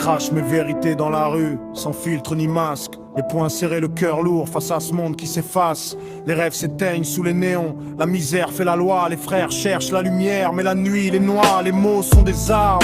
crache mes vérités dans la rue, sans filtre ni masque. Les poings serrés, le cœur lourd face à ce monde qui s'efface. Les rêves s'éteignent sous les néons, la misère fait la loi. Les frères cherchent la lumière, mais la nuit les noie. Les mots sont des armes,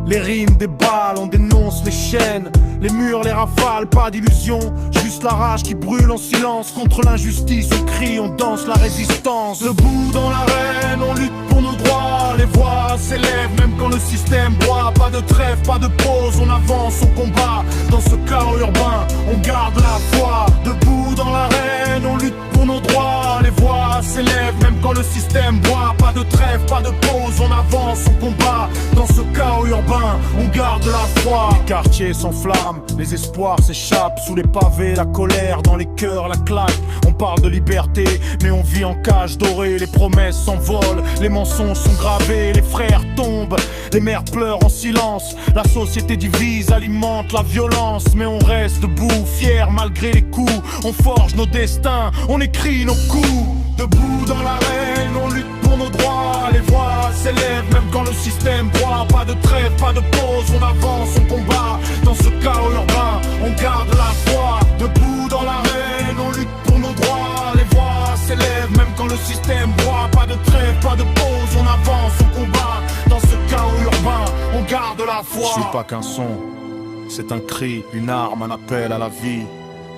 les rimes des balles, on dénonce les chaînes. Les murs, les rafales, pas d'illusion, juste la rage qui brûle en silence. Contre l'injustice, on crie, on danse la résistance. Debout dans l'arène, on lutte pour nos droits. Les voix s'élèvent même quand le système broie. Pas de trêve, pas de pause, on avance, on combat. Dans ce chaos urbain, on garde la foi. Debout dans l'arène, on lutte pour nos droits. Les voix s'élèvent même quand le système broie. Pas de trêve, pas de pause, on avance, on combat. Dans ce chaos urbain, on garde la foi. Les quartiers s'enflamment, les espoirs s'échappent sous les pavés, la colère dans les cœurs, la claque. On parle de liberté, mais on vit en cage dorée. Les promesses s'envolent, les mensonges sont gravés. Les frères tombent, les mères pleurent en silence. La société divise, alimente la violence. Mais on reste debout, fiers malgré les coups. On forge nos destins, on écrit nos coups. Debout dans l'arène, on lutte pour nos droits. Les voix s'élèvent même quand le système broie. Pas de trêve, pas de pause, on avance, on combat. Dans ce chaos urbain, on garde la foi. Debout dans l'arène, on lutte pour nos droits. Les voix s'élèvent même quand le système broie. Pas de trêve, pas de pause, on avance, on combat. Dans ce chaos urbain, on garde la foi. Je suis pas qu'un son, c'est un cri, une arme, un appel à la vie.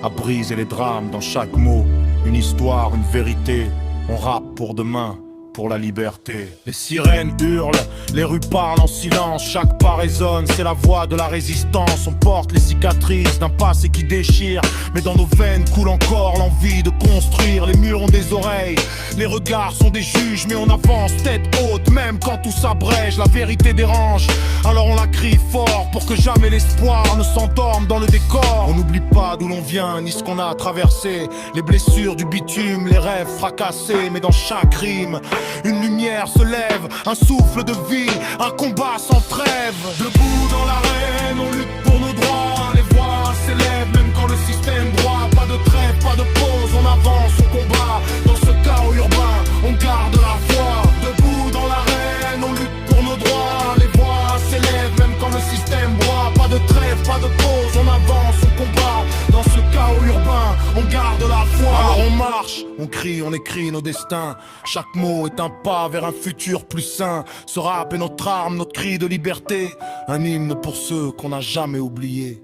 À briser les drames dans chaque mot. Une histoire, une vérité. On rappe pour demain, pour la liberté. Les sirènes hurlent, les rues parlent en silence. Chaque pas résonne, c'est la voix de la résistance. On porte les cicatrices d'un passé qui déchire, mais dans nos veines coule encore l'envie de construire. Les murs ont des oreilles, les regards sont des juges, mais on avance tête haute, même quand tout s'abrège. La vérité dérange, alors on la crie fort pour que jamais l'espoir ne s'endorme dans le décor. On n'oublie pas d'où l'on vient, ni ce qu'on a traversé. Les blessures du bitume, les rêves fracassés, mais dans chaque rime une lumière se lève, un souffle de vie, un combat sans trêve. Debout dans l'arène, on lutte pour nos droits. Les voix s'élèvent même quand le système broie. Pas de trêve, pas de pause, on avance, on combat. Dans ce chaos urbain, on garde la foi. Debout dans l'arène, on lutte pour nos droits. Les voix s'élèvent même quand le système broie. Pas de trêve, pas de pause, on avance, on combat. Dans ce chaos urbain, on garde la foi. Alors on marche, on crie, on écrit nos destins. Chaque mot est un pas vers un futur plus sain. Ce rap est notre arme, notre cri de liberté. Un hymne pour ceux qu'on n'a jamais oubliés.